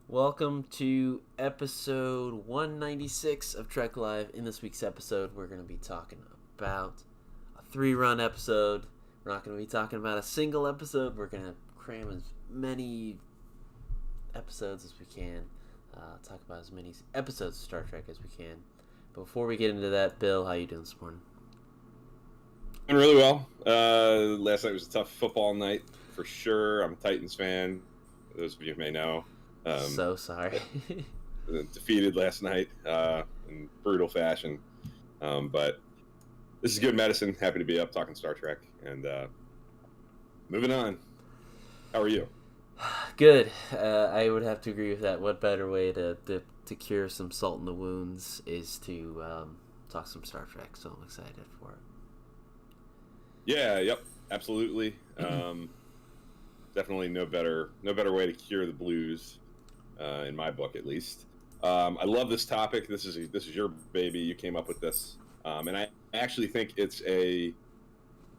Welcome to episode 196 of Trek Live. In this week's episode, we're going to be talking about a 3-run episode. We're not going to be talking about a single episode. We're going to cram as many episodes as we can. Talk about as many episodes of Star Trek as we can. But before we get into that, Bill, how you doing this morning? Doing really well. Last night was a tough football night for sure. I'm a Titans fan. Those of you who may know. So sorry. Defeated last night in brutal fashion. But this is good medicine. Happy to be up talking Star Trek. And moving on. How are you? Good. I would have to agree with that. What better way to cure some salt in the wounds is to talk some Star Trek. So I'm excited for it. Yeah, yep, absolutely. Definitely no better way to cure the blues, in my book at least. I love this topic. This is your baby. You came up with this, and I actually think it's a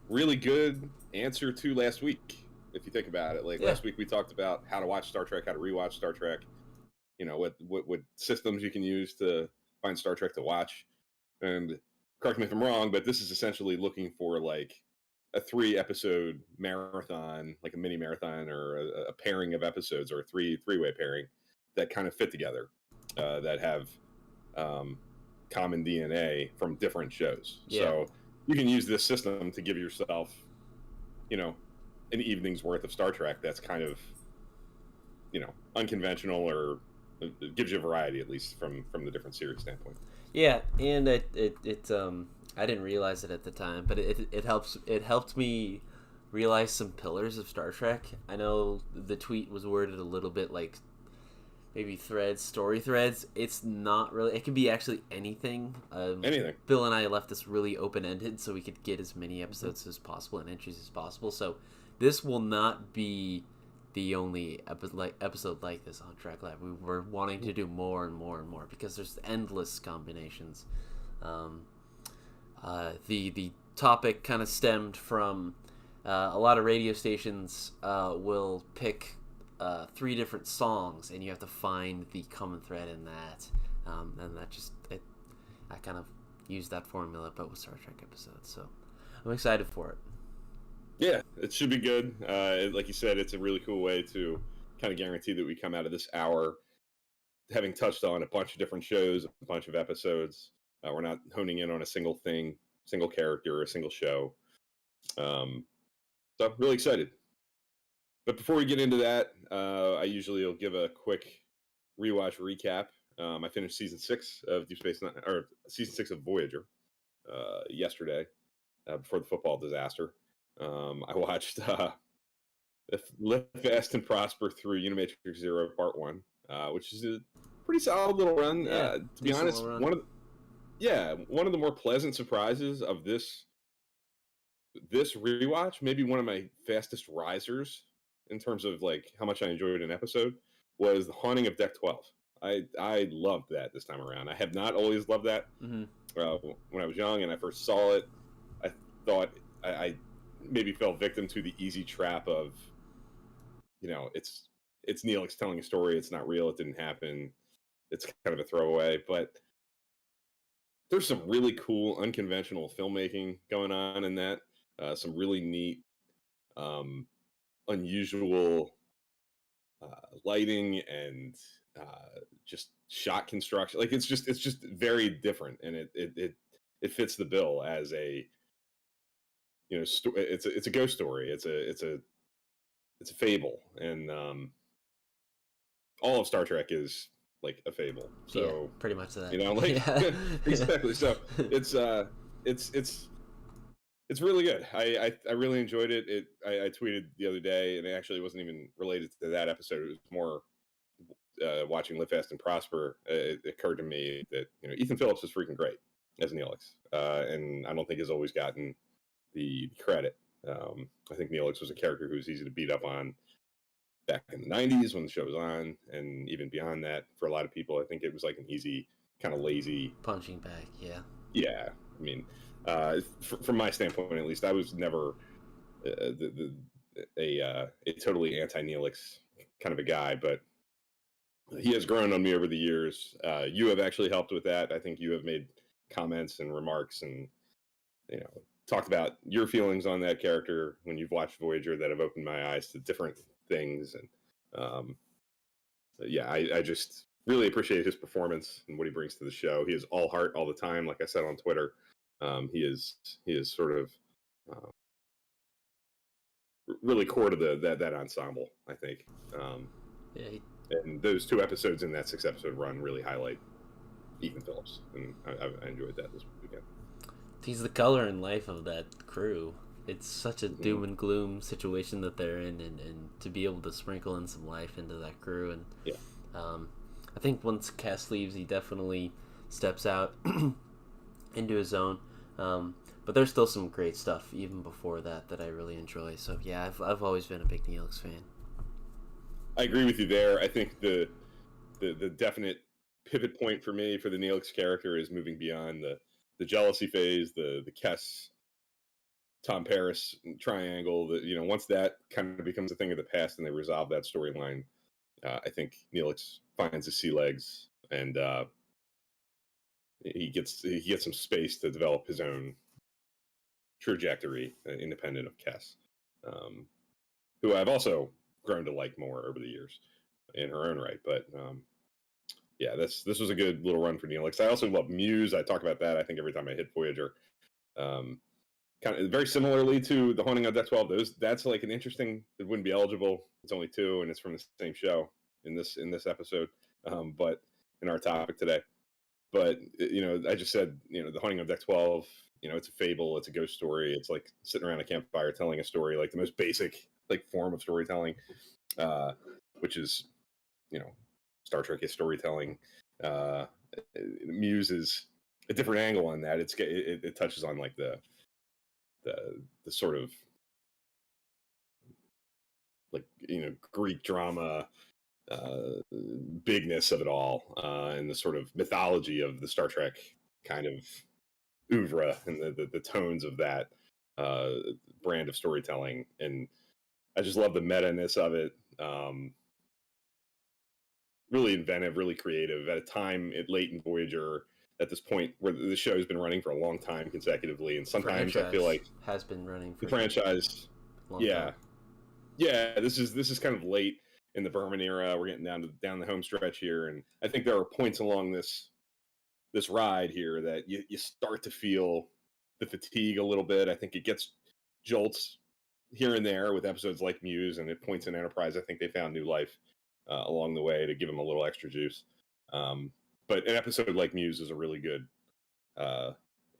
really good answer to last week. If you think about it, last week we talked about how to watch Star Trek, how to rewatch Star Trek. You know what systems you can use to find Star Trek to watch. And correct me if I'm wrong, but this is essentially looking for like a 3-episode marathon, like a mini marathon, or a pairing of episodes, or a three-way pairing that kind of fit together, that have common DNA from different shows. Yeah. So you can use this system to give yourself, an evening's worth of Star Trek that's kind of, unconventional, or it gives you a variety, at least from the different series standpoint. Yeah, and it I didn't realize it at the time, but it helped me realize some pillars of Star Trek. I know the tweet was worded a little bit like maybe story threads. It's not really. It can be actually anything. Anything. Bill and I left this really open-ended so we could get as many episodes as possible and entries as possible. So this will not be the only episode like this on Trek Live. We were wanting to do more and more and more because there's endless combinations. The topic kind of stemmed from a lot of radio stations will pick 3 different songs, and you have to find the common thread in that. And that I kind of used that formula, but with Star Trek episodes. So I'm excited for it. Yeah, it should be good. Like you said, it's a really cool way to kind of guarantee that we come out of this hour having touched on a bunch of different shows, a bunch of episodes. We're not honing in on a single thing, single character, or a single show. So I'm really excited. But before we get into that, I usually will give a quick rewatch recap. I finished season 6 of Deep Space Nine, or season 6 of Voyager, yesterday, before the football disaster. I watched Live Fast and Prosper through Unimatrix Zero Part 1, which is a pretty solid little run. To be honest, one of the more pleasant surprises of this rewatch, maybe one of my fastest risers in terms of like how much I enjoyed an episode, was The Haunting of Deck 12. I loved that this time around. I have not always loved that. Mm-hmm. When I was young and I first saw it, I thought I maybe fell victim to the easy trap of, it's Neelix telling a story. It's not real. It didn't happen. It's kind of a throwaway. But there's some really cool, unconventional filmmaking going on in that. Some really neat, unusual lighting and just shot construction. Like it's just very different, and it fits the bill as a it's a ghost story. It's a fable, and all of Star Trek is like a fable. So yeah, pretty much that. Yeah. Exactly. So it's really good. I really enjoyed it. I tweeted the other day, and it actually wasn't even related to that episode. It was more watching Live Fast and Prosper. It occurred to me that Ethan Phillips is freaking great as Neelix, and I don't think has always gotten the credit. I think Neelix was a character who was easy to beat up on back in the 90s when the show was on, and even beyond that, for a lot of people, I think it was like an easy, kind of lazy punching bag. Yeah. I mean, from my standpoint, at least, I was never a totally anti-Neelix kind of a guy, but he has grown on me over the years. You have actually helped with that. I think you have made comments and remarks and, talked about your feelings on that character when you've watched Voyager that have opened my eyes to different things. And yeah, I just really appreciate his performance and what he brings to the show. He is all heart all the time. Like I said on Twitter, he is sort of really core to that ensemble, I think. Yeah, and those 2 episodes in that 6-episode run really highlight Ethan Phillips, and I enjoyed that this weekend. he's the color and life of that crew. It's such a doom and gloom situation that they're in, and to be able to sprinkle in some life into that crew. And yeah, I think once Cass leaves, he definitely steps out into his own. But there's still some great stuff even before that I really enjoy. So yeah, I've always been a big Neelix fan. I agree with you there. I think the definite pivot point for me for the Neelix character is moving beyond the jealousy phase, the Kess Tom Paris triangle. That once that kind of becomes a thing of the past and they resolve that storyline, I think Neelix finds his sea legs and he gets some space to develop his own trajectory, independent of Kess, who I've also grown to like more over the years in her own right. But yeah, this was a good little run for Neelix. I also love Muse. I talk about that, I think, every time I hit Voyager. Kind of very similarly to The Haunting of Deck 12. That's like an interesting. It wouldn't be eligible. It's only 2, and it's from the same show in this episode. But in our topic today, but I just said, The Haunting of Deck 12. It's a fable. It's a ghost story. It's like sitting around a campfire telling a story, like the most basic form of storytelling, which is Star Trek is storytelling. Muse is a different angle on that. It touches on like the sort of like Greek drama bigness of it all, and the sort of mythology of the Star Trek kind of oeuvre and the tones of that brand of storytelling. And I just love the meta-ness of it. Really inventive, really creative at a time late in Voyager, at this point where the show has been running for a long time consecutively, and sometimes I feel like has been running for the franchise. Yeah, this is kind of late in the Berman era. We're getting down the home stretch here, and I think there are points along this ride here that you start to feel the fatigue a little bit. I think it gets jolts here and there with episodes like Muse, and at points in Enterprise, I think they found new life along the way to give them a little extra juice. But an episode like Muse is a really good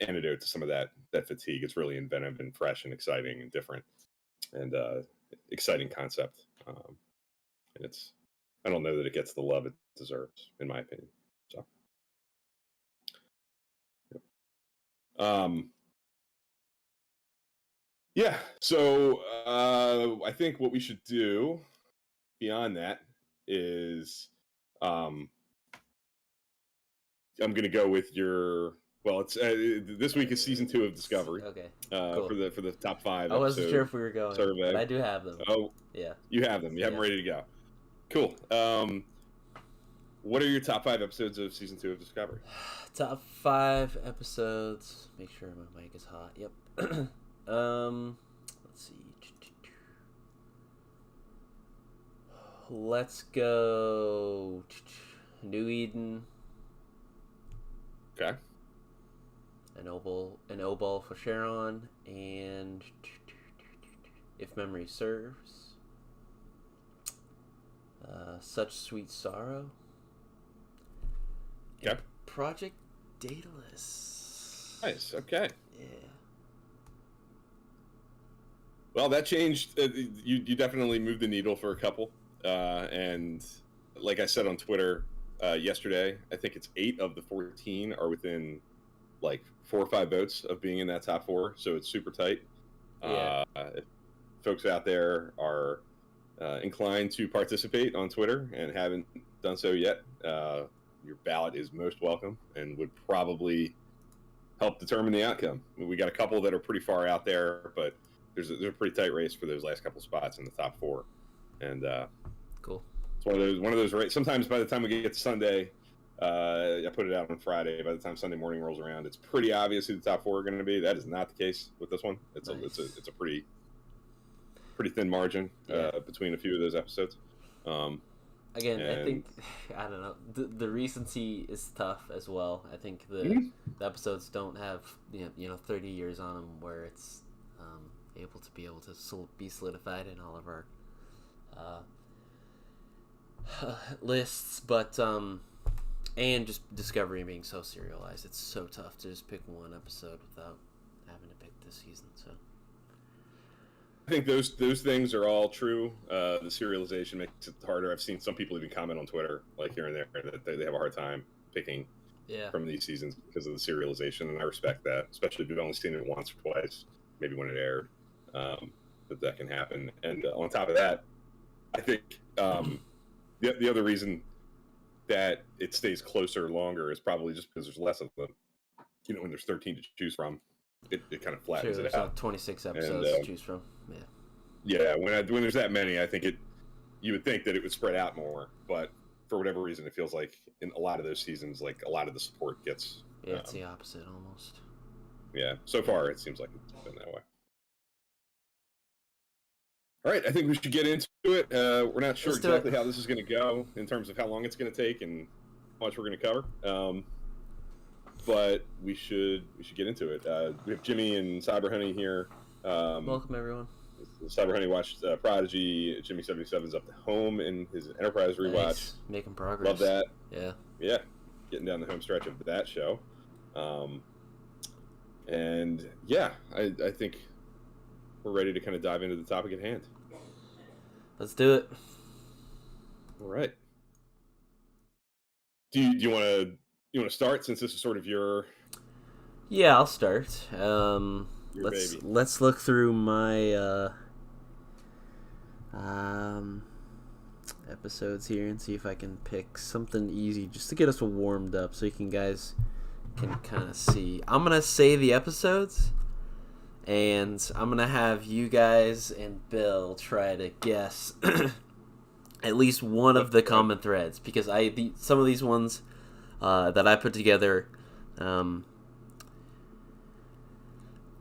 antidote to some of that fatigue. It's really inventive and fresh and exciting and different, and exciting concept. And I don't know that it gets the love it deserves, in my opinion. So, yeah. So I think what we should do beyond that is, I'm going to go with your. Well, it's this week is season 2 of Discovery. Okay. Cool. For the top 5. I wasn't sure if we were going, survey. But I do have them. Oh, yeah. You have them. You have them ready to go. Cool. What are your top 5 episodes of season 2 of Discovery? Top 5 episodes. Make sure my mic is hot. Yep. Let's see. Let's go. New Eden. Okay. An Obol for Sharon, and If Memory Serves. Such Sweet Sorrow. Okay. Project Daedalus. Nice. Okay. Yeah. Well, that changed. You definitely moved the needle for a couple. And like I said on Twitter yesterday, I think it's 8 of the 14 are within like 4 or 5 votes of being in that top 4. So it's super tight. Yeah. If folks out there are inclined to participate on Twitter and haven't done so yet, your ballot is most welcome and would probably help determine the outcome. We got a couple that are pretty far out there, but there's a pretty tight race for those last couple spots in the top 4. And cool. It's one of those. Right. Sometimes by the time we get to Sunday, I put it out on Friday. By the time Sunday morning rolls around, it's pretty obvious who the top four are going to be. That is not the case with this one. It's a pretty thin margin between a few of those episodes. Again, I think I don't know. The recency is tough as well. I think the episodes don't have 30 years on them where it's able to be solidified in all of our lists, but and just Discovery being so serialized, it's so tough to just pick one episode without having to pick this season. So I think those things are all true. The serialization makes it harder. I've seen some people even comment on Twitter, like here and there, that they have a hard time picking from these seasons because of the serialization, and I respect that, especially if you've only seen it once or twice, maybe when it aired, that can happen. And on top of that, I think the other reason that it stays closer longer is probably just because there's less of them. When there's 13 to choose from, it kind of flattens it out. 26 episodes to choose from. Yeah, when there's that many, I think you would think that it would spread out more, but for whatever reason, it feels like in a lot of those seasons, like a lot of the support gets. It's the opposite almost. Yeah, so far it seems like it's been that way. All right, I think we should get into it. We're not sure exactly how this is going to go in terms of how long it's going to take and how much we're going to cover. But we should get into it. We have Jimmy and Cyber Honey here. Welcome, everyone. Cyber Honey watched Prodigy. Jimmy 77's up to home in his Enterprise rewatch. Nice. Making progress. Love that. Yeah. Getting down the home stretch of that show. And yeah, I think we're ready to kind of dive into the topic at hand. Let's do it. All right. Do you want to start, since this is sort of your? Yeah, I'll start. Baby. Let's look through my episodes here and see if I can pick something easy just to get us warmed up, so you guys can kind of see. I'm gonna say the episodes, and I'm gonna have you guys and Bill try to guess at least one of the common threads, because some of these ones that I put together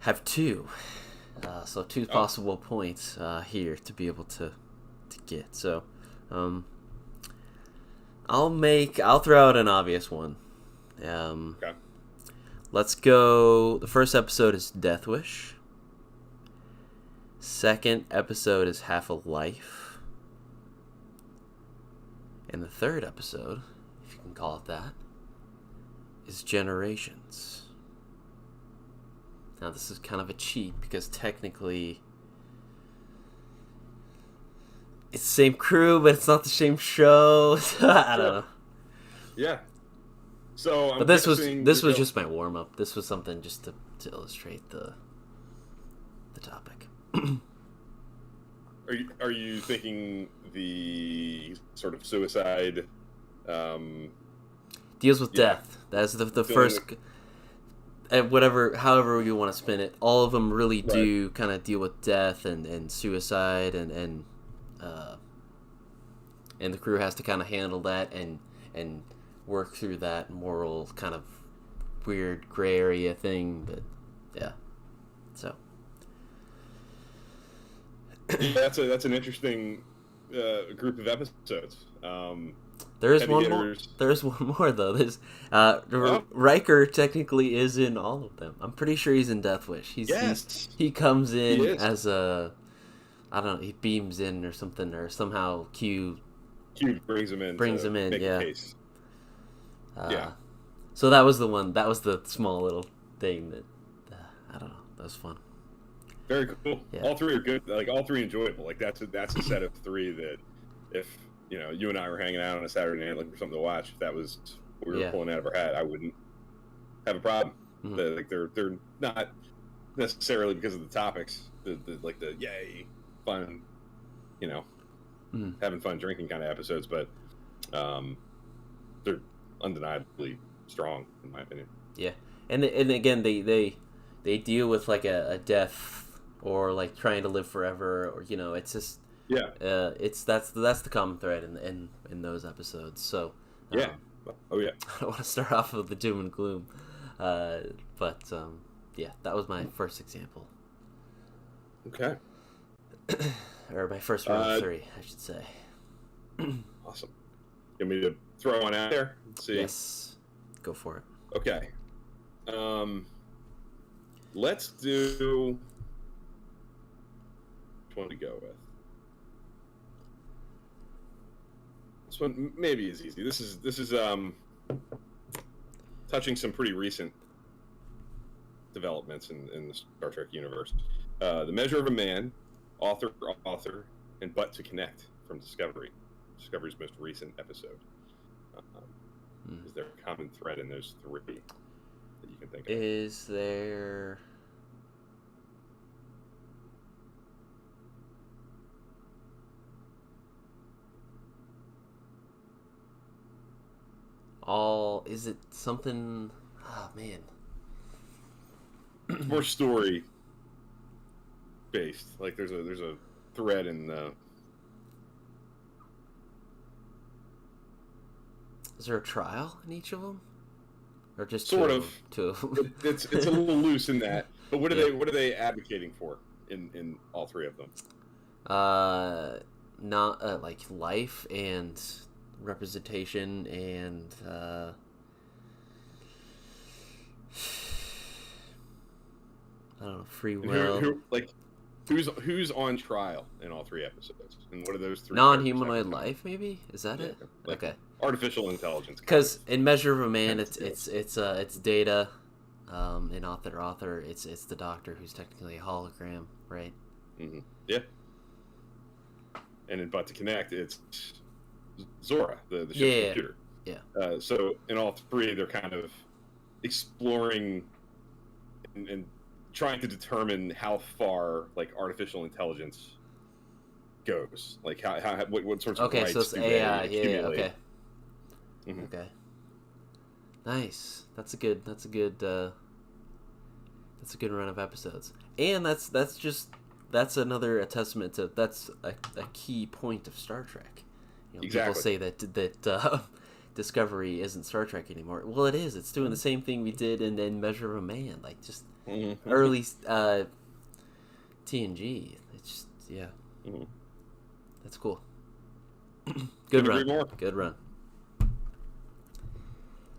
have two possible points here to be able to get. So I'll throw out an obvious one. Okay. Let's go. The first episode is Death Wish. Second episode is Half a Life. And the third episode, if you can call it that, is Generations. Now, this is kind of a cheat because technically it's the same crew, but it's not the same show. I don't know. Yeah. So, but this was just my warm up. This was something just to illustrate the topic. Are you thinking the sort of suicide deals with death? That's the first. However you want to spin it, all of them really do kind of deal with death and suicide, and the crew has to kind of handle that and work through that moral kind of weird gray area thing. But yeah, so that's an interesting group of episodes. There's one more. There's one more though. There's Riker technically is in all of them. I'm pretty sure he's in Death Wish. He comes in as a, I don't know. He beams in or something, or somehow Q brings him in. Make yeah. A case. Yeah. So that was the one. That was the small little thing that I don't know. That was fun. Very cool. Yeah. All three are good. Like all three enjoyable. Like that's a set of three that if you and I were hanging out on a Saturday night looking for something to watch, if that was what we were pulling out of our hat, I wouldn't have a problem. Mm-hmm. They're not necessarily because of the topics, the yay fun, having fun drinking kind of episodes, but they're undeniably strong in my opinion. Yeah, and again they deal with like a death or like trying to live forever, or it's just Yeah. That's the common thread in those episodes. So Yeah. Oh yeah. I don't want to start off with the doom and gloom, but yeah, that was my first example, Okay. or my first round of three, I should say. Awesome. You want me to throw one out there? Let's see. Yes, go for it. Okay. Let's do. Which one to go with? This one maybe is easy. This is touching some pretty recent developments in the Star Trek universe. The Measure of a Man, author, and But to Connect from Discovery. Discovery's most recent episode. Is there a common thread in those three that you can think of? Is there... Is it something... Oh, man. It's more story based. Like there's a thread in the... Is there a trial in each of them, or just sort of two of them? It's a little loose in that. But what are they advocating for in all three of them? Not like life and representation and I don't know, free will. Who's on trial in all three episodes? And what are those three? Non-humanoid life, maybe? Is that it? Like okay. Artificial intelligence. Because in Measure of a Man, it's Data, in author. It's the Doctor, who's technically a hologram, right? Mm-hmm. Yeah. And in But to Connect, it's Zora, the ship's computer. Yeah. So in all three, they're kind of exploring and trying to determine how far like artificial intelligence goes, like what sorts of rights so it's do AI. they accumulate. Okay. Mm-hmm. Okay. Nice. That's a good run of episodes, and that's another testament to that's a key point of Star Trek. Exactly. People say that Discovery isn't Star Trek anymore. Well, it is. It's doing the same thing we did in Measure of a Man, like just early TNG. It's just that's cool. Good run. Good run.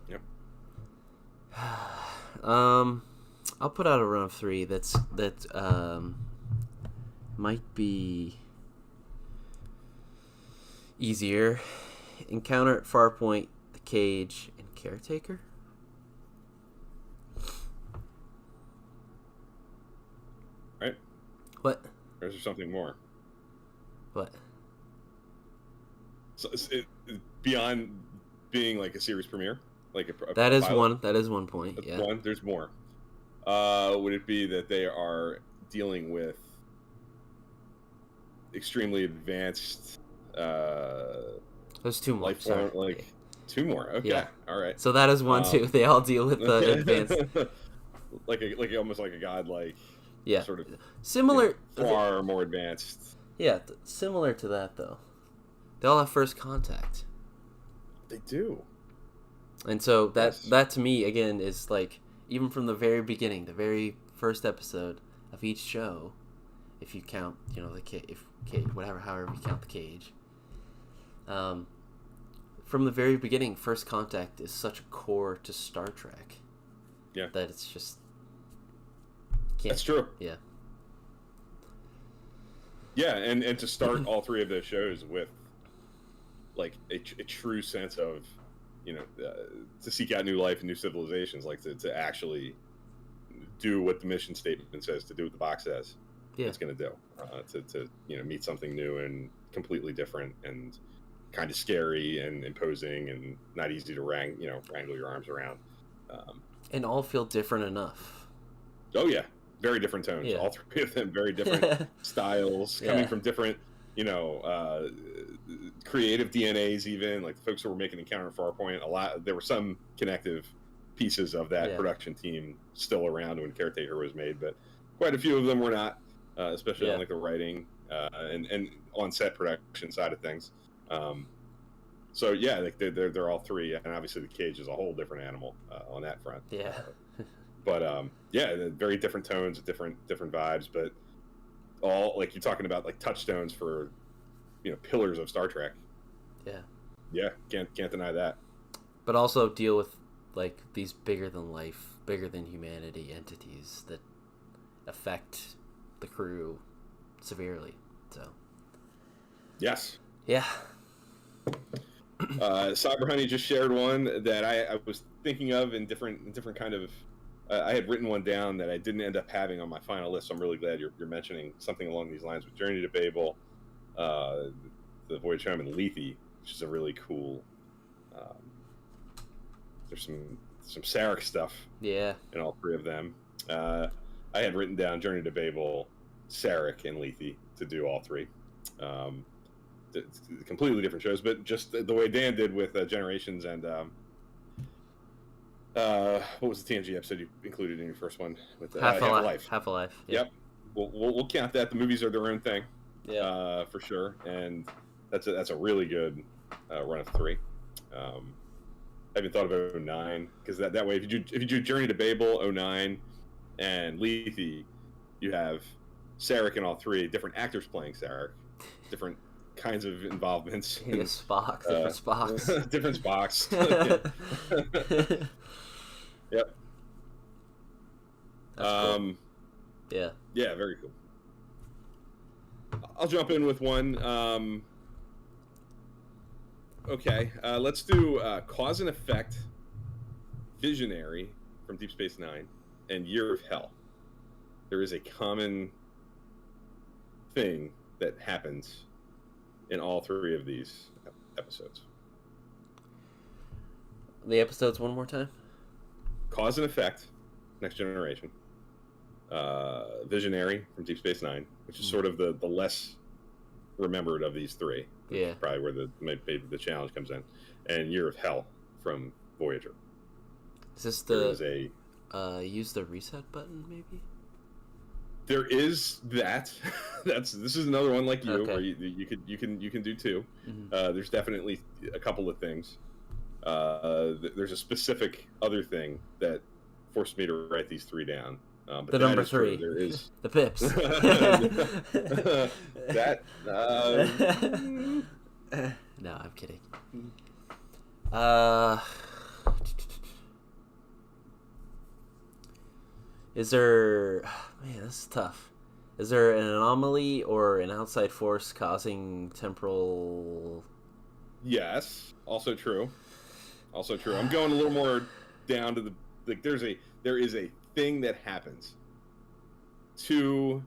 Yep. I'll put out a run of three that might be easier. Encounter at Farpoint, The Cage, and Caretaker. Right. What? Or is there something more? What? So beyond being like a series premiere, like that is pilot? one. That is one point. That's yeah. one. There's more. Would it be that they are dealing with extremely advanced? There's two more. Life form, like two more. Okay. Yeah. All right. So that is one too. They all deal with advanced, like almost like a godlike. Yeah. Sort of similar. Far more advanced. Yeah, similar to that though. They all have first contact. They do. And so that to me again is like even from the very beginning, the very first episode of each show, if you count, the cage, however you count the cage. From the very beginning, first contact is such a core to Star Trek. Yeah. That it's just. That's true. Yeah. Yeah, and to start all three of those shows with, like a true sense of, to seek out new life and new civilizations, like to actually do what the mission statement says, to do what the box says. Yeah. It's going to do. To meet something new and completely different and kind of scary and imposing and not easy to wrangle your arms around. And all feel different enough. Oh yeah, very different tones. Yeah. All three of them very different styles, coming from different, creative DNAs. Even like the folks who were making Encounter at Farpoint, there were some connective pieces of that production team still around when Caretaker was made, but quite a few of them were not, especially on like the writing and on set production side of things. So yeah, like they're all three, and obviously the Cage is a whole different animal on that front. Yeah. But yeah, very different tones, different vibes, but all like you're talking about like touchstones for pillars of Star Trek. Yeah. Yeah, can't deny that. But also deal with like these bigger than life, bigger than humanity entities that affect the crew severely. So. Yes. Yeah. Cyber Honey just shared one that I was thinking of in different kind of. I had written one down that I didn't end up having on my final list, so I'm really glad you're mentioning something along these lines with Journey to Babel, the Voyage Home, and Lethe, which is a really cool. There's some Sarek stuff. Yeah. In all three of them, I had written down Journey to Babel, Sarek, and Lethe to do all three. Completely different shows, but just the way Dan did with Generations and what was the TNG episode you included in your first one with Half-Life? Half-Life. Yeah. Yep. We'll count that. The movies are their own thing. Yeah. For sure, and that's a really good run of three. I haven't thought of 09 because that way if you do Journey to Babel 09 and Lethe, you have Sarek in all three, different actors playing Sarek, different kinds of involvements. Yeah, Spock, different Spocks. Different Spocks. Yep. That's cool. Yeah. Yeah, very cool. I'll jump in with one. Okay, let's do Cause and Effect, Visionary from Deep Space Nine, and Year of Hell. There is a common thing that happens in all three of these episodes. The episodes one more time? Cause and Effect, Next Generation. Visionary from Deep Space Nine, which is sort of the less remembered of these three. Yeah. Probably where maybe the challenge comes in. And Year of Hell from Voyager. Is this use the reset button maybe? There is that. This is another one like you, okay. where you can do two. Mm-hmm. There's definitely a couple of things. There's a specific other thing that forced me to write these three down. But the number three. There is the pips. That. No, I'm kidding. Is there? Man, this is tough. Is there an anomaly or an outside force causing temporal? Yes, also true. I'm going a little more down to the like. There is a thing that happens to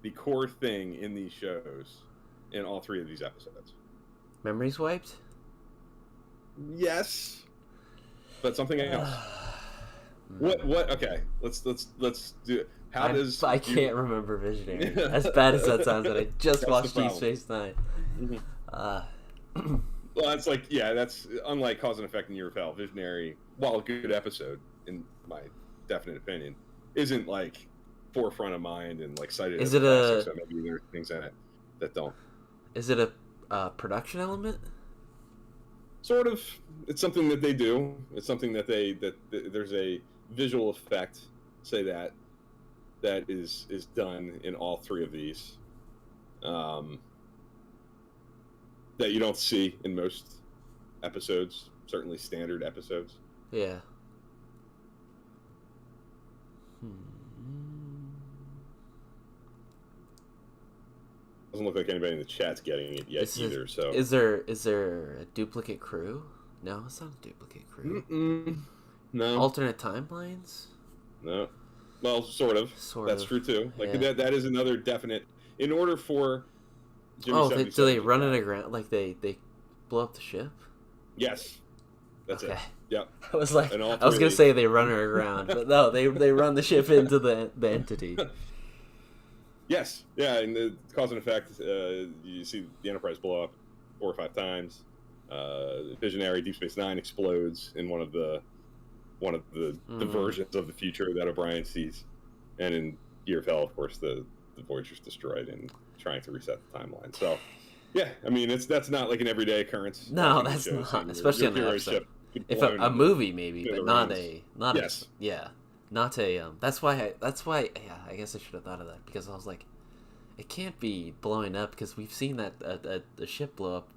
the core thing in these shows in all three of these episodes. Memories wiped? Yes, but something else. What? Okay, let's do it. I can't remember Visionary. As bad as that sounds, that I just watched Deep Space Nine. Mm-hmm. Well, it's like, yeah, that's unlike Cause and Effect and Year of Hell. Visionary, while a good episode, in my definite opinion, isn't like forefront of mind and like cited. Is it a? So maybe there are things in it that don't. Is it a production element? Sort of. It's something that they do. It's something that there's a visual effect, say that is done in all three of these. That you don't see in most episodes, certainly standard episodes. Yeah. Doesn't look like anybody in the chat's getting it yet either. So is there a duplicate crew? No, it's not a duplicate crew. No. Alternate timelines? No. Well, sort of. That's true too. Like that is another definite. In order for Jimmy do they run it aground? Like they blow up the ship? Yes. That's it. Yep. I was like, I was gonna say they run her aground, but no, they run the ship into the entity. Yes. Yeah, and the Cause and Effect, you see the Enterprise blow up 4 or 5 times. Visionary Deep Space Nine explodes in one of the versions of the future that O'Brien sees, and in Year of Hell, of course, the the Voyager's destroyed and trying to reset the timeline. So, yeah, I mean, that's not like an everyday occurrence. No, that's not, especially on the episode. If a movie maybe, but not yes. That's why yeah, I guess I should have thought of that, because I was like, it can't be blowing up, because we've seen that the ship blow up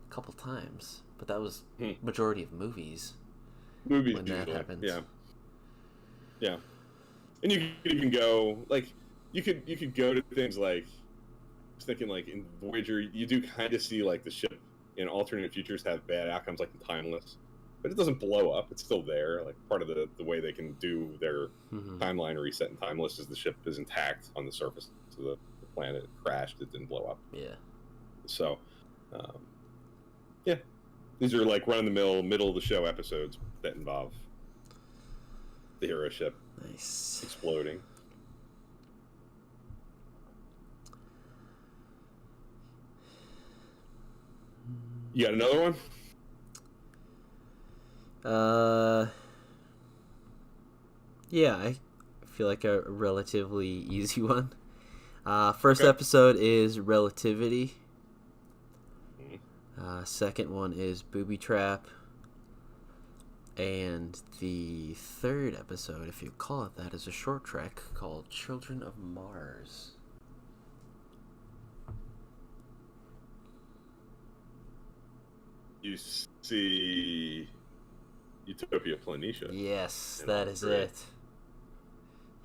a couple times, but that was majority of movies when usually, that happens. Yeah, and you could even go like you could go to things like, I was thinking like in Voyager, you do kind of see like the ship in alternate futures have bad outcomes, like in Timeless, but it doesn't blow up. It's still there. Like part of the way they can do their timeline reset in Timeless is the ship is intact on the surface of the planet. It crashed. It didn't blow up. Yeah. So, yeah, these are like run-of-the-mill, middle-of-the-show episodes that involve the hero ship exploding. You got another one? Yeah, I feel like a relatively easy one. First episode is Relativity. Second one is Booby Trap. And the third episode, if you call it that, is a short trek called Children of Mars. You see Utopia Planitia. Yes, that is it.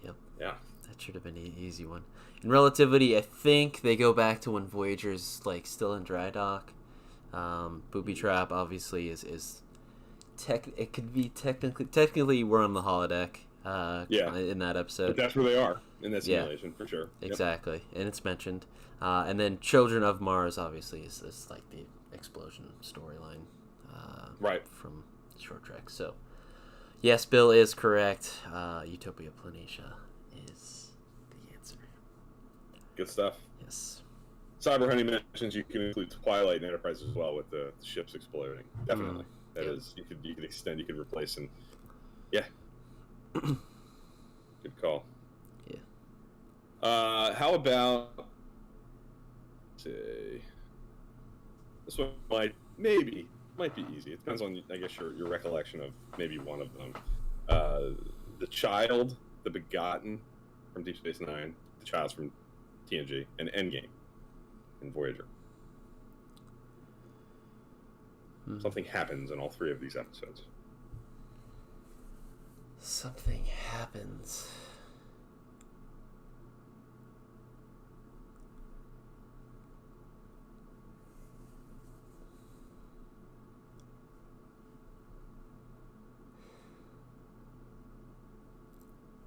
Yep. Yeah. That should have been an easy one. In Relativity, I think they go back to when Voyager's like still in dry dock. Booby Trap obviously is it could be technically we're on the holodeck. In that episode. But that's where they are in that simulation for sure. Exactly, and it's mentioned. And then Children of Mars obviously is like the explosion storyline, right, from Short Trek. So, yes, Bill is correct. Utopia Planitia is the answer. Good stuff. Yes. Cyber Honey mentions you can include Twilight and Enterprise as well with the ships exploding. Definitely, that is you could extend, you could replace, and yeah, good call. Yeah. How about say this one might be easy. It depends on, I guess, your recollection of maybe one of them. The Child, the Begotten from Deep Space Nine, the Child's from TNG, and Endgame in Voyager. Something happens in all three of these episodes. Something happens.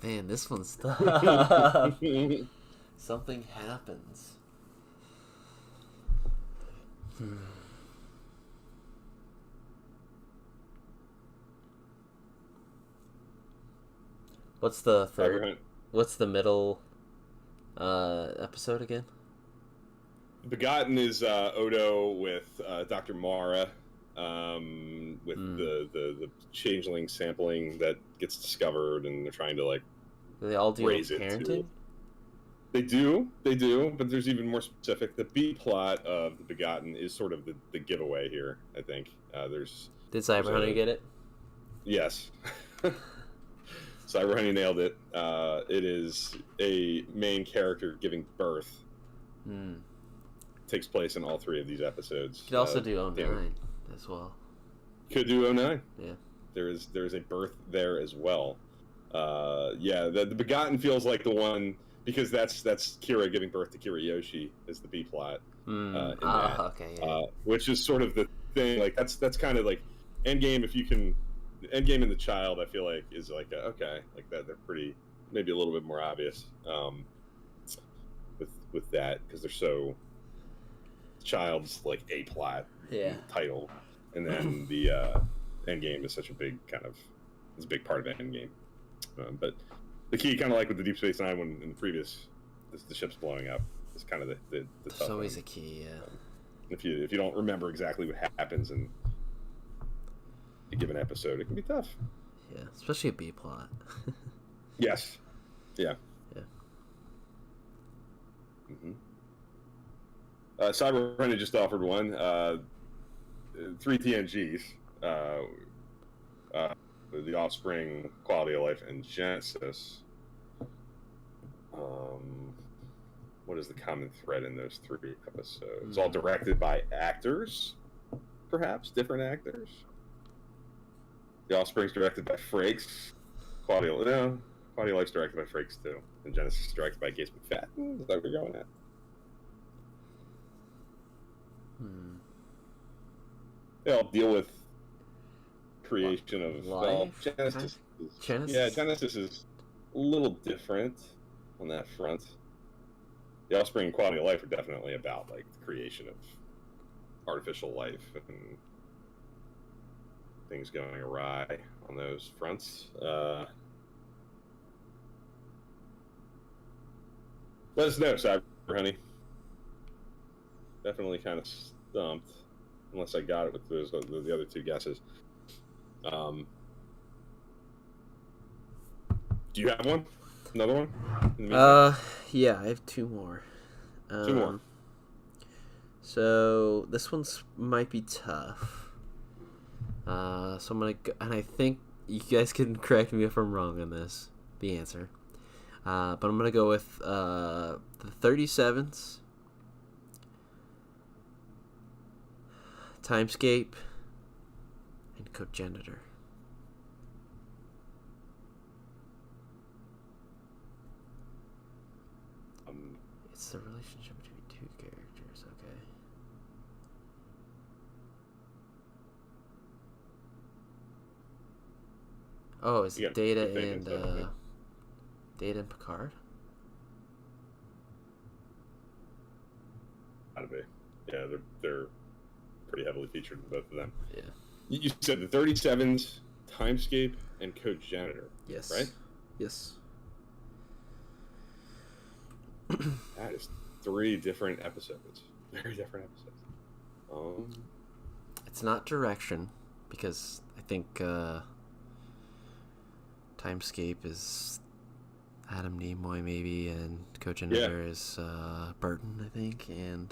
Man, this one's tough. Something happens. What's the third? What's the middle episode again? Begotten is Odo with Dr. Mara, with the changeling sampling that gets discovered, and they're trying to like. Do they all do parenting? They do, but there's even more specific. The B plot of the Begotten is sort of the giveaway here. I think Did Cyber Honey get it? Yes. Cyber Honey nailed it. It is a main character giving birth. Takes place in all three of these episodes. Could also do 09 as well. Could do 09. Yeah. There is a birth there as well. The Begotten feels like the one, because that's Kira giving birth to Kiriyoshi is the B plot. Okay. Yeah. Which is sort of the thing. Like that's kind of like Endgame. If you can. Endgame and the Child, I feel like, is like okay, like that. They're pretty, maybe a little bit more obvious with that, because they're so. Child's like a plot title, and then the Endgame is such a big it's a big part of Endgame. But the key, kind of like with the Deep Space Nine one in the previous, the ship's blowing up, is kind of the There's tough always one. a key, yeah. If you don't remember exactly what happens in a given episode, it can be tough. Yeah, especially a B plot. Yes. Yeah. Yeah. Mm-hmm. Cyber Runner just offered one. 3 TNGs. The Offspring, Quality of Life, and Genesis. What is the common thread in those 3 episodes? All directed by actors, perhaps different actors. The Offspring's directed by Frakes. Quality of Life's directed by Frakes too, and Genesis is directed by Gates McFadden. Is that what you're going at? They all deal with creation of Genesis. Yeah, Genesis is a little different on that front. The Offspring and Quality of Life are definitely about like the creation of artificial life and things going awry on those fronts. Let us know, Cyber Honey. Definitely kind of stumped, unless I got it with the other 2 guesses. Do you have one? Another one? Yeah, I have 2 more. 2 more. So this one's might be tough. So I'm gonna go, and I think you guys can correct me if I'm wrong on this. The answer, but I'm gonna go with the 37s, Timescape, and Cogenitor. It's the relationship between 2 characters, okay. Oh, is it Data and Picard? Gotta be. Yeah, they're pretty heavily featured in both of them. Yeah. You said the 37s, Timescape, and Cogenitor. Yes. Right? Yes. That is 3 different episodes. Very different episodes. It's not direction, because I think Timescape is Adam Nimoy maybe, and Cogenitor is Burton, I think, and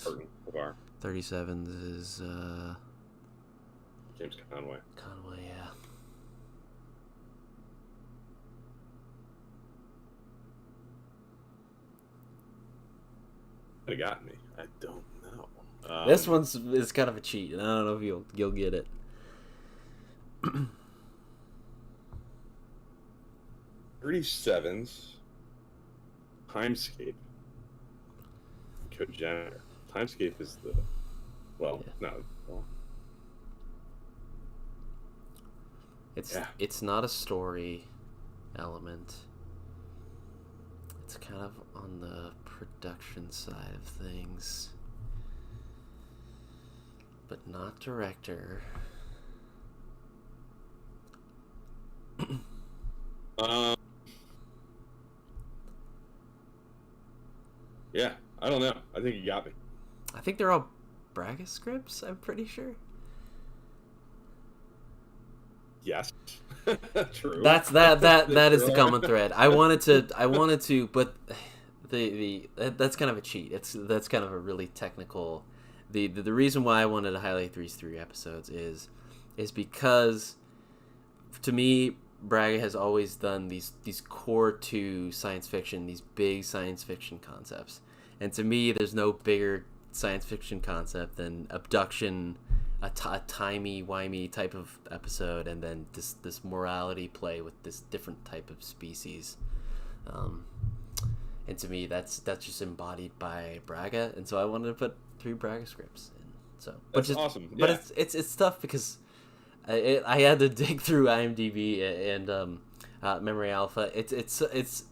Burton, 37s is James Conway. Conway, yeah. It got me. I don't know. This one's is kind of a cheat, and I don't know if you'll get it. 37s, Timescape, Cogenitor. Timescape is the It's not a story element. It's kind of on the production side of things, but not director. Yeah, I don't know. I think you got me. I think they're all Braga scripts, I'm pretty sure. Yes. True. That is the common thread. I wanted to, but that's kind of a cheat. That's kind of a really technical. The reason why I wanted to highlight these 3 episodes is because, to me, Braga has always done these core to science fiction, these big science fiction concepts, and to me, there's no bigger science fiction concept than abduction, a timey-wimey type of episode, and then this morality play with this different type of species. And to me, that's just embodied by Braga, and so I wanted to put 3 Braga scripts in. So, that's awesome. Yeah. But it's tough because I had to dig through IMDb and Memory Alpha. It's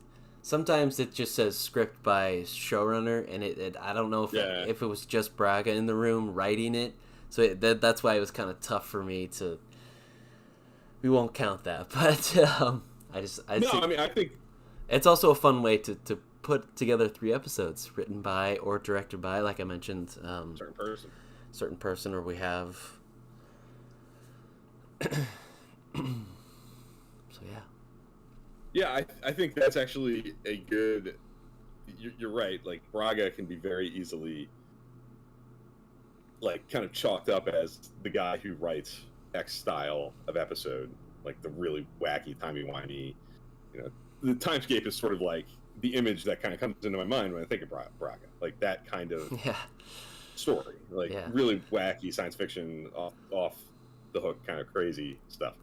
sometimes it just says script by showrunner, and it I don't know if it was just Braga in the room writing it. So that's why it was kind of tough for me to. We won't count that, but I think it's also a fun way to put together 3 episodes written by or directed by, like I mentioned, certain person, or we have. So yeah. Yeah, I think that's actually a good you're right. Like Braga can be very easily like kind of chalked up as the guy who writes X style of episode, like the really wacky, timey-wimey. You know, the timescape is sort of like the image that kind of comes into my mind when I think of Braga, like that kind of story, like really wacky science fiction, off the hook, kind of crazy stuff.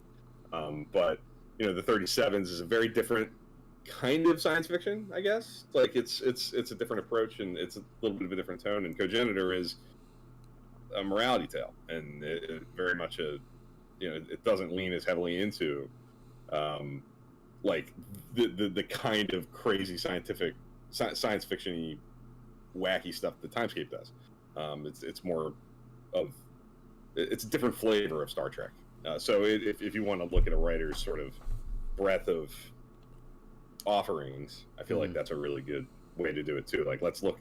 But you know, the 37s is a very different kind of science fiction, I guess. Like it's a different approach, and it's a little bit of a different tone. And Cogenitor is a morality tale, and it very much it doesn't lean as heavily into like the kind of crazy science fiction-y wacky stuff that Timescape does. It's more of it's a different flavor of Star Trek. So if you want to look at a writer's sort of breadth of offerings, I feel like that's a really good way to do it too. Like let's look.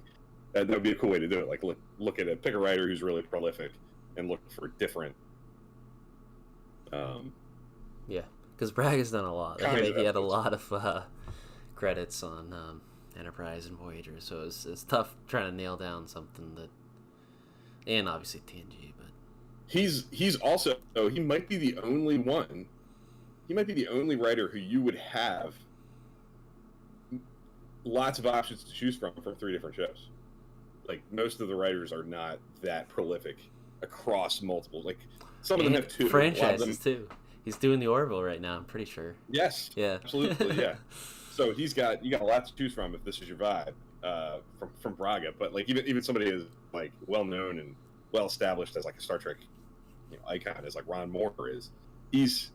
That would be a cool way to do it. Like look at pick a writer who's really prolific and look for different. Because Braga's done a lot. He had a lot of credits on Enterprise and Voyager, so it's tough trying to nail down something that, and obviously TNG. But he's also he might be the only one. He might be the only writer who you would have lots of options to choose from for 3 different shows. Like most of the writers are not that prolific across multiple. Like some of them have 2 franchises too. He's doing the Orville right now, I'm pretty sure. Yes. Yeah. Absolutely. Yeah. So you got a lot to choose from if this is your vibe from Braga. But like even somebody is like well known and well established as like a Star Trek icon, as like Ron Moore is. He's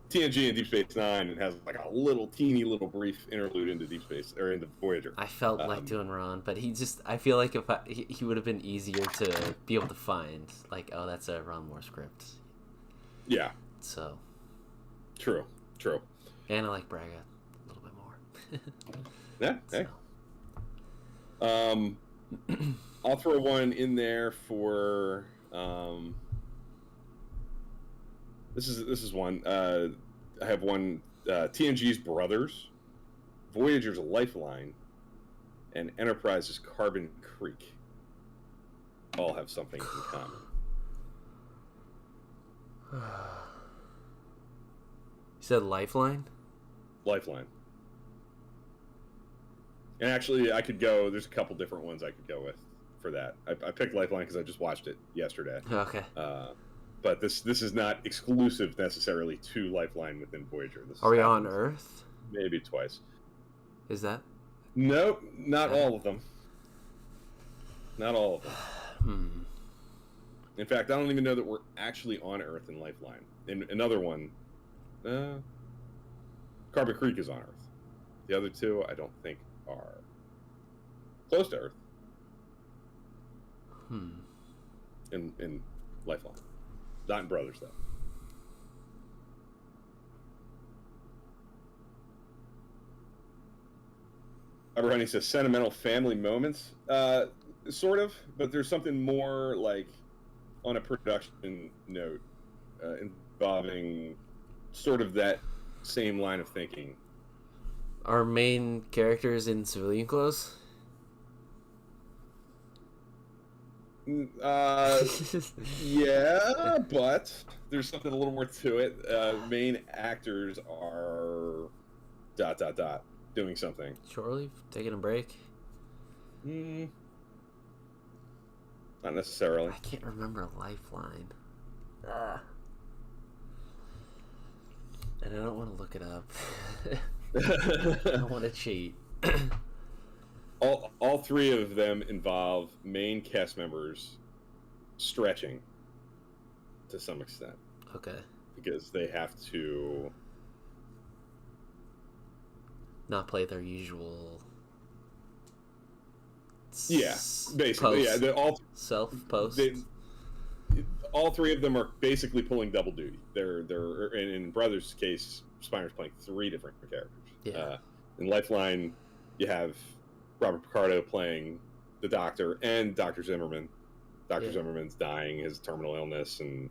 TNG and Deep Space Nine and has like a little teeny little brief interlude into Deep Space or into Voyager. I felt like doing Ron, but I feel like he would have been easier to be able to find. Like, oh, that's a Ron Moore script. Yeah. So. True. And I like Braga a little bit more. Yeah. Hey. I'll throw one in there for. This is one. I have one. TNG's Brothers, Voyager's Lifeline, and Enterprise's Carbon Creek all have something in common. You said Lifeline? Lifeline. And actually, I could go. There's a couple different ones I could go with for that. I picked Lifeline because I just watched it yesterday. Okay. But this is not exclusive necessarily to Lifeline within Voyager. Are we on Earth? Maybe twice. Is that? Nope, not all of them. Not all of them. In fact, I don't even know that we're actually on Earth in Lifeline. In another one, Carbon Creek is on Earth. The other 2, I don't think are close to Earth. In Lifeline. Not in Brothers, though. Everybody says sentimental family moments. Sort of, but there's something more like on a production note involving sort of that same line of thinking. Are main characters in civilian clothes? Yeah, but there's something a little more to it. Main actors are ... doing something. Shore leave? Taking a break? Not necessarily. I can't remember Lifeline. And I don't want to look it up. I don't want to cheat. All 3 of them involve main cast members stretching to some extent. Okay. Because they have to not play their usual. Yeah, basically, post. yeah. Self-post. All 3 of them are basically pulling double duty. They're in Brothers' case, Spiner's playing 3 different characters. Yeah. In Lifeline, you have Robert Picardo playing the Doctor and Dr. Zimmerman. Dr. Zimmerman's dying, his terminal illness, and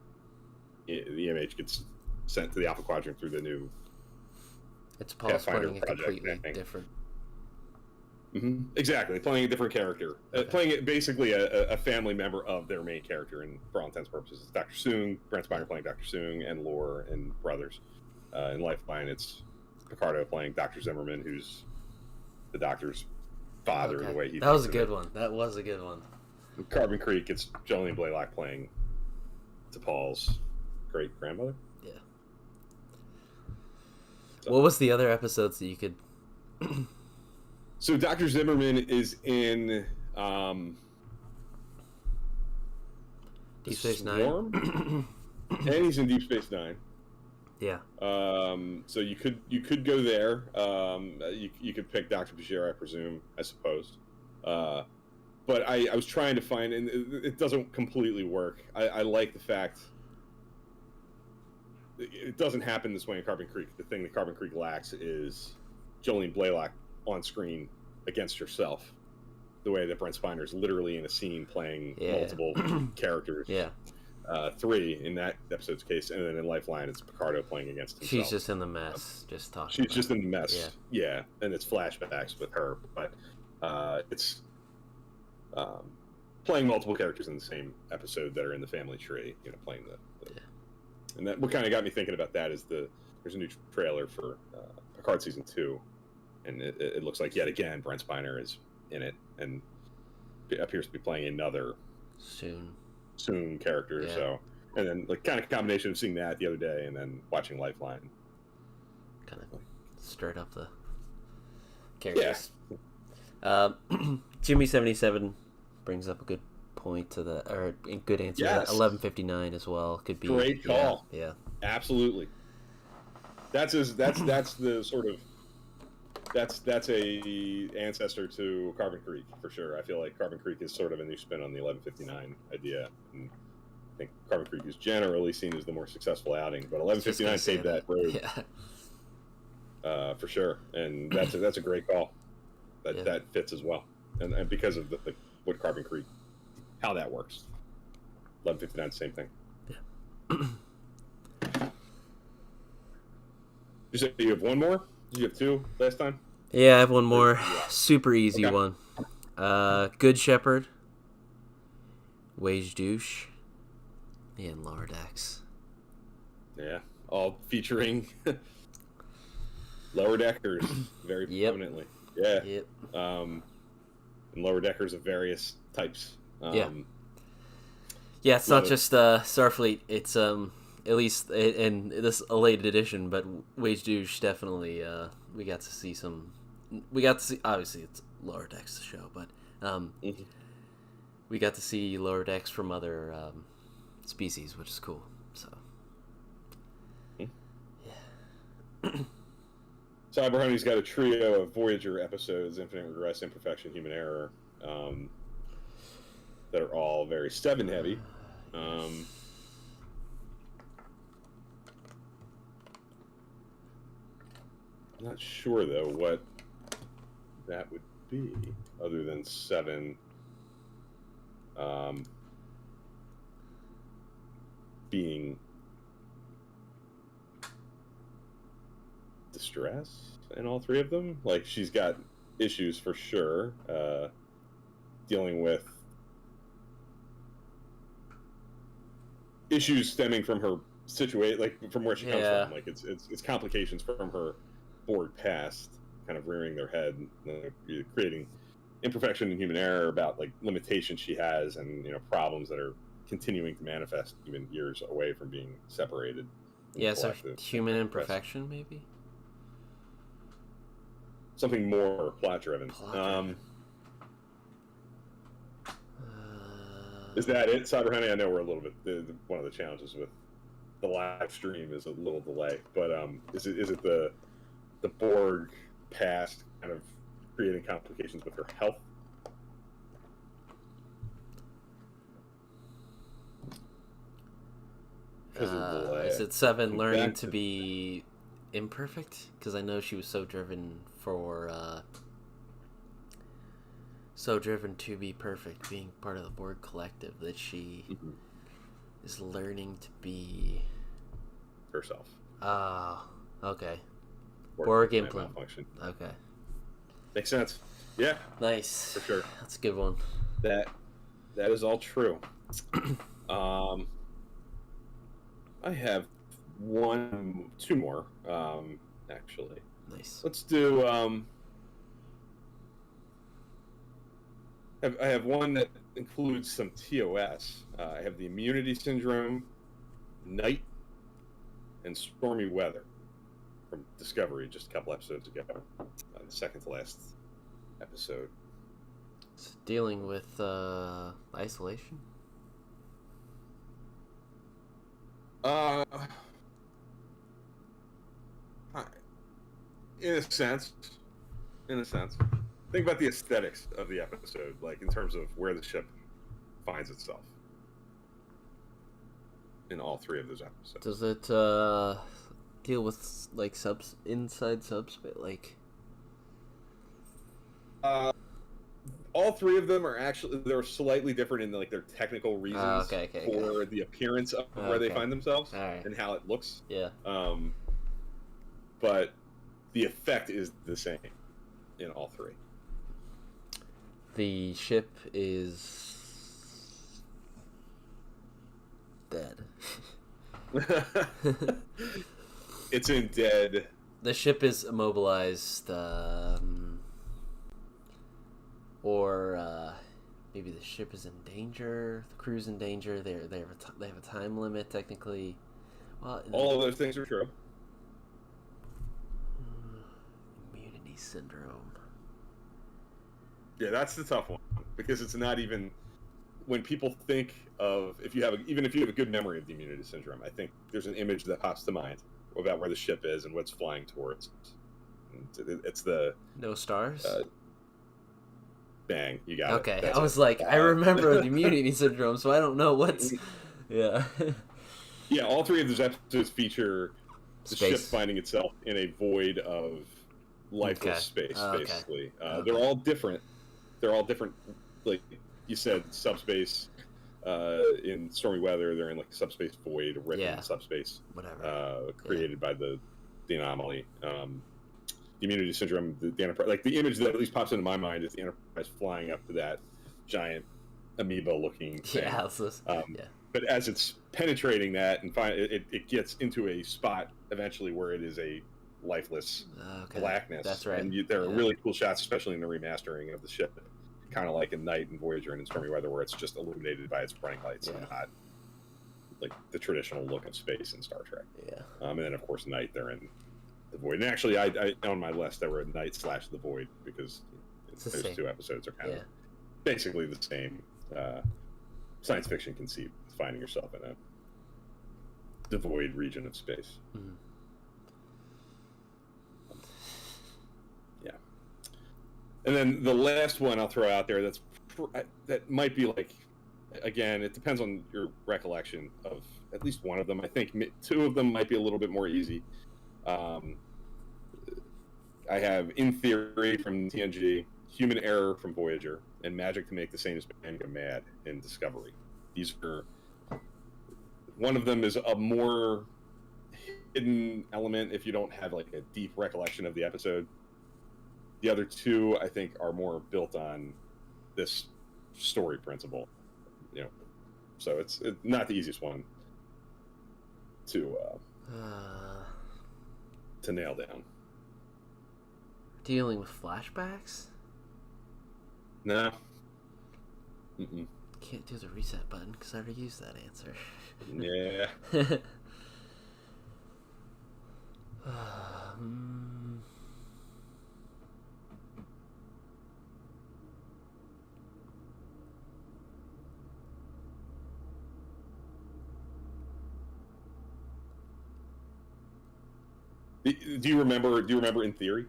the EMH gets sent to the Alpha Quadrant through the new It's Paul's playing a completely different Exactly, playing a different character, Okay. playing it basically a family member of their main character, and for all intents and purposes, it's Dr. Soong, Brent Spiner playing Dr. Soong, and Lore and Brothers. In Lifeline, it's Picardo playing Dr. Zimmerman, who's the Doctor's father, Okay. the way he That was a thinks of good one. That was a good one. it. Carbon Creek, it's Jolene Blaylock playing T'Pol's great grandmother. Yeah. So. What was the other episodes that you could? So Dr. Zimmerman is in Deep Space Swarm? Nine. And he's in Deep Space Nine. Yeah. So you could go there. You could pick Dr. Bashir, I presume, I suppose. But I was trying to find, and it doesn't completely work. I like the fact it doesn't happen this way in Carbon Creek. The thing that Carbon Creek lacks is Jolene Blaylock on screen against herself. The way that Brent Spiner is literally in a scene playing multiple characters. Yeah. 3 in that episode's case, and then in Lifeline, it's Picardo playing against himself. She's just in the mess, just talking. She's just in the mess. Yeah, and it's flashbacks with her, but it's playing multiple characters in the same episode that are in the family tree. Playing the and that what kind of got me thinking about that is there's a new trailer for Picard season 2, and it looks like yet again Brent Spiner is in it and appears to be playing another soon character. Yeah. So, and then kind of combination of seeing that the other day and then watching Lifeline, kind of stirred up the characters. Jimmy77 brings up a good point to the, or a good answer. Yes. 11:59 as well could be great call. Yeah, absolutely. That's the sort of that's a ancestor to Carbon Creek for sure. I feel like Carbon Creek is sort of a new spin on the 11:59 idea. And I think Carbon Creek is generally seen as the more successful outing, but 11:59 saved that road. For sure, and that's a great call. That fits as well, and because of what Carbon Creek, how that works. 11:59, same thing. Yeah. You said you have one more? Did you have two last time? Yeah, I have one more. Super easy one. Good Shepherd, Wage Douche, and Lower Decks. Yeah, all featuring Lower Deckers very prominently. Yeah. Yep. And Lower Deckers of various types. Yeah, it's not just Starfleet. It's at least in this late edition, but Wage Douche definitely. We got to see some. We got to see. Obviously, it's Lower Decks the show, but we got to see Lower Decks from other species, which is cool. So. Yeah. Cyber Honey's got a trio of Voyager episodes: Infinite Regress, Imperfection, Human Error. That are all very Seven heavy. I'm not sure though what that would be, other than Seven being distress in all three of them. Like, she's got issues for sure, dealing with issues stemming from her situation, like from where she comes from. Like it's complications from her Borg past, kind of rearing their head, creating imperfection and human error about like limitations she has, and problems that are continuing to manifest even years away from being separated. Yeah, so human imperfection, maybe something more plot-driven. Is that it, Cyber Honey? I know we're a little bit. One of the challenges with the live stream is a little delay, but is it the Borg past kind of creating complications with her health? Because of the delay. Is it Seven learning to be imperfect? Because I know she was so driven to be perfect, being part of the Borg collective, that she is learning to be herself. Okay. Borg implant. Malfunction. Okay. Makes sense. Yeah, Nice. for sure. That's a good one. That is all true. I have two more, actually. Nice. Let's do. I have one that includes some TOS. I have the immunity syndrome, night, and stormy weather from Discovery just a couple episodes ago. The second to last episode. It's dealing with isolation. In a sense. Think about the aesthetics of the episode, like in terms of where the ship finds itself in all three of those episodes. Does it deal with like inside subspace? Like, all three of them are actually they're slightly different in like their technical reasons for the appearance of where they find themselves and how it looks. Yeah. But the effect is the same in all three. The ship is dead. It's in dead. The ship is immobilized, or maybe the ship is in danger. The crew's in danger. They have a time limit technically. Well, all of those things are true. Immunity syndrome. Yeah, that's the tough one because it's not even when people think of even if you have a good memory of the immunity syndrome. I think there's an image that pops to mind about where the ship is and what's flying towards. It's the no stars. Bang, you got it. Okay, That's I was like, I remember the immunity syndrome, so I don't know what's. Yeah. Yeah, all three of those episodes feature the ship finding itself in a void of lifeless space, basically. They're all different. They're all different, like you said, subspace. In stormy weather, they're in like a subspace void, written subspace, whatever, created by the anomaly. The immunity syndrome, the Enterprise, like the image that at least pops into my mind is the Enterprise flying up to that giant amoeba-looking thing. Yeah, but as it's penetrating that and it gets into a spot eventually where it is a lifeless blackness. That's right. And there are really cool shots, especially in the remastering of the ship, kind of like in Night and Voyager and in Stormy Weather, where it's just illuminated by its bright lights and not like the traditional look of space in Star Trek. Yeah. And then of course Night, they're in the Void. And actually, I on my list there were Night / the Void because those two episodes are kind of basically the same science fiction conceit, finding yourself in a devoid region of space. Mm-hmm. And then the last one I'll throw out there that might be like, again, it depends on your recollection of at least one of them. I think two of them might be a little bit more easy. I have In Theory from TNG, Human Error from Voyager, and Magic to Make the Satan's Man Go Mad in Discovery. These are... One of them is a more hidden element if you don't have like a deep recollection of the episode. The other two, I think, are more built on this story principle, So it's not the easiest one to nail down. Dealing with flashbacks? No. Can't do the reset button because I already used that answer. Yeah. Do you remember In Theory?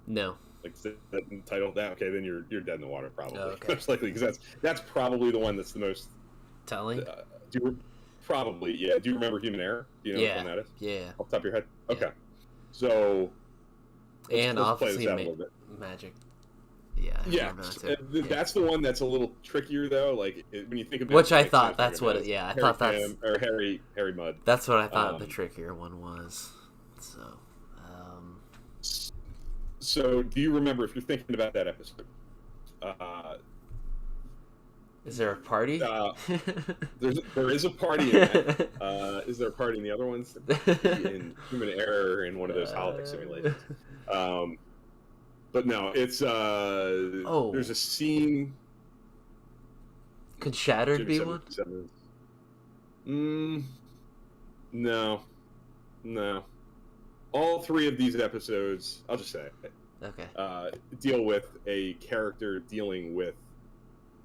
No. Like that title? That okay? Then you're dead in the water probably. Oh, okay. Most likely because that's probably the one that's the most telling. Probably, yeah. Do you remember Human Error? Do you know which one that is? Yeah. Off the top of your head? Okay. Yeah. So let's obviously play this out a little bit. Magic. Yeah. Yeah. That's the one that's a little trickier though. Like when you think of which I thought that's what. I thought that's or Harry Mudd. That's what I thought the trickier one was. So, do you remember, if you're thinking about that episode? Is there a party? There is a party in that. Is there a party in the other ones? In Human Error, in one of those holodeck simulations. But no, it's there's a scene. Could Shattered be one? No. All three of these episodes, I'll just say it, okay, deal with a character dealing with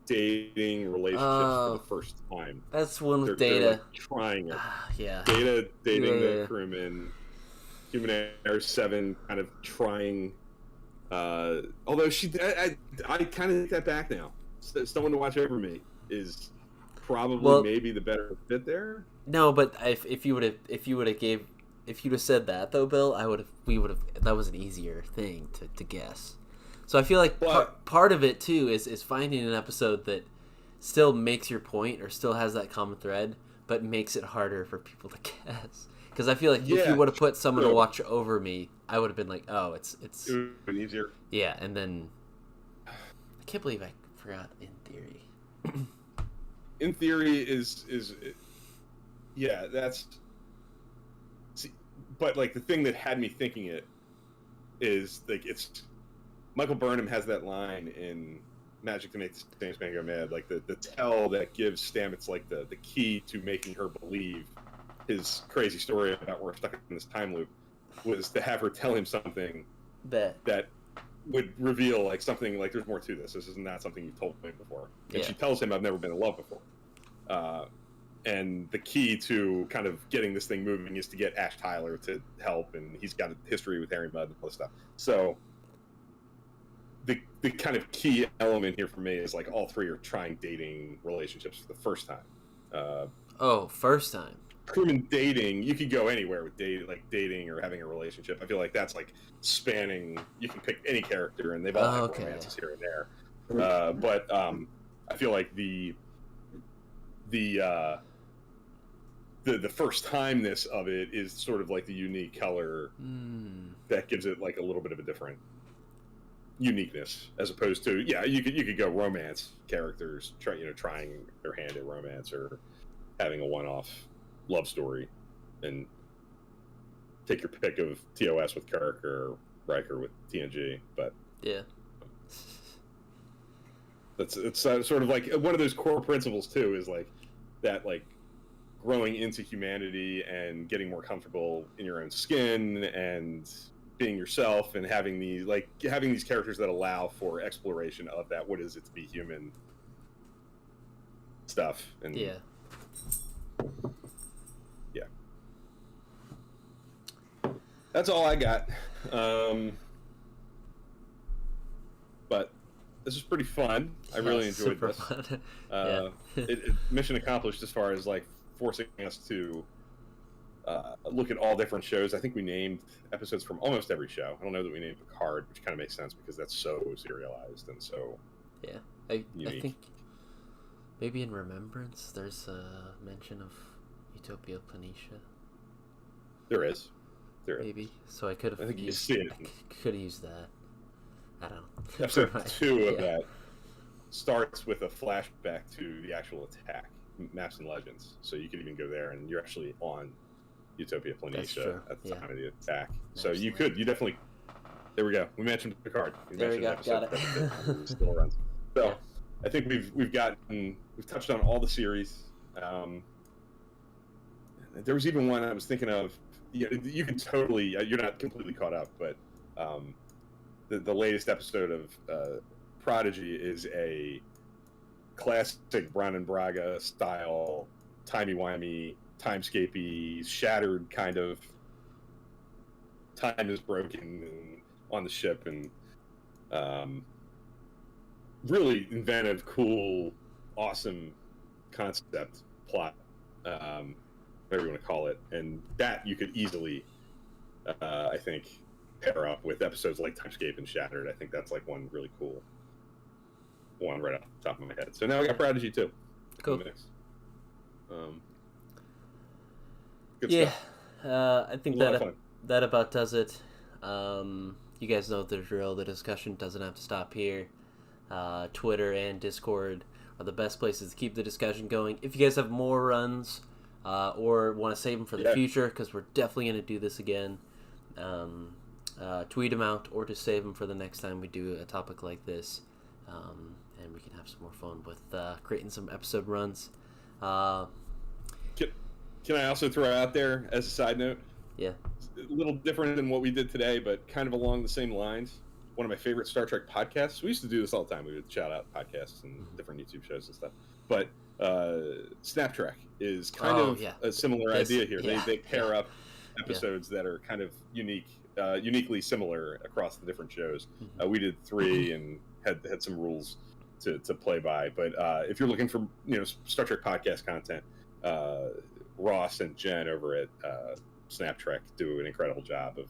dating relationships for the first time. That's one with Data. They're like trying it. Yeah. Data dating the crewman. Human Error 7 kind of trying. Although I kind of take that back now. Someone to Watch Over Me is probably maybe the better fit there. No, but if you'd have said that though, Bill, that was an easier thing to guess. So I feel like part of it too is finding an episode that still makes your point or still has that common thread, but makes it harder for people to guess. Because I feel like if you would have put Someone to Watch Over Me, I would have been like, oh, it would have been easier. Yeah, and then I can't believe I forgot In Theory. In Theory is that's. See, but like the thing that had me thinking it is like it's. Michael Burnham has that line in Magic to Make the Stamets Go Mad, like the tell that gives Stamets like the key to making her believe his crazy story about we're stuck in this time loop was to have her tell him something that would reveal like something like there's more to this. This is not something you've told me before. And she tells him I've never been in love before. And the key to kind of getting this thing moving is to get Ash Tyler to help, and he's got a history with Harry Mudd and all this stuff. So the kind of key element here for me is like all three are trying dating relationships for the first time. First time. Crewman dating, you could go anywhere with dating or having a relationship. I feel like that's like spanning. You can pick any character, and they've all had romances here and there. But I feel like the first timeness of it is sort of like the unique color that gives it like a little bit of a different uniqueness, as opposed to you could go romance characters trying their hand at romance or having a one-off love story, and take your pick of TOS with Kirk or Riker with TNG. But it's sort of like one of those core principles too, is like that, like growing into humanity and getting more comfortable in your own skin and being yourself, and having these characters that allow for exploration of that. What is it to be human stuff? And that's all I got. But this is pretty fun. I really enjoyed this. Fun. Mission accomplished as far as like forcing us to look at all different shows. I think we named episodes from almost every show. I don't know that we named Picard, which kind of makes sense because that's so serialized and so I think maybe in Remembrance there's a mention of Utopia Planitia. There is. Maybe. So I could have. I think you see it. Could have used that. I don't know. Episode 2 of that starts with a flashback to the actual attack, Maps and Legends. So you could even go there, and you're actually on Utopia Planitia at the time of the attack. So you definitely. There we go. We mentioned Picard. There we go. Got it. Still runs. So I think we've touched on all the series. There was even one I was thinking of. You can totally. You're not completely caught up, but the latest episode of Prodigy is a classic Brannon Braga style, timey-wimey, timescapey, shattered kind of. Time is broken and on the ship, and really inventive, cool, awesome concept plot. Whatever you want to call it, and that you could easily, I think, pair up with episodes like Timescape and Shattered. I think that's like one really cool one right off the top of my head. So now I got Prodigy too. Cool. Good stuff. I think that about does it. you guys know the drill. The discussion doesn't have to stop here. Twitter and Discord are the best places to keep the discussion going. If you guys have more runs or want to save them for the future, because we're definitely going to do this again, tweet them out or just save them for the next time we do a topic like this. And we can have some more fun with creating some episode runs. Can I also throw out there as a side note? Yeah. A little different than what we did today, but kind of along the same lines. One of my favorite Star Trek podcasts. We used to do this all the time. We would shout out podcasts and different YouTube shows and stuff. But Snap Trek is kind of a similar idea here. Yeah. They pair up episodes that are kind of uniquely similar across the different shows. We did 3 and had some rules to play by. But if you're looking for Star Trek podcast content, Ross and Jen over at Snap Trek do an incredible job of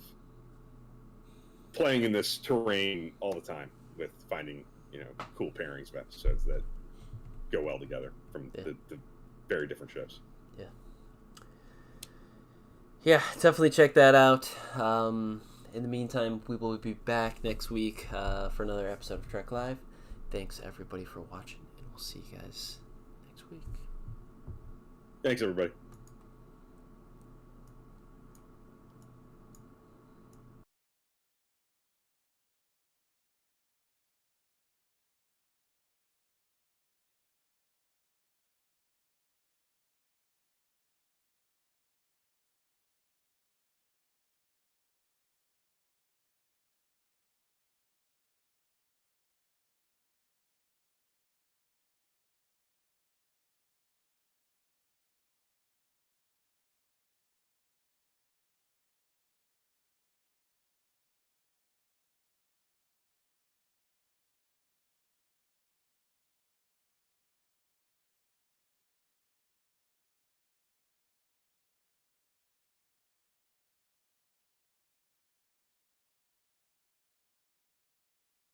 playing in this terrain all the time with finding cool pairings of episodes that go well together from the very different shows. Yeah, definitely check that out. In the meantime, we will be back next week for another episode of Trek Live. Thanks everybody for watching, and we'll see you guys next week. Thanks everybody.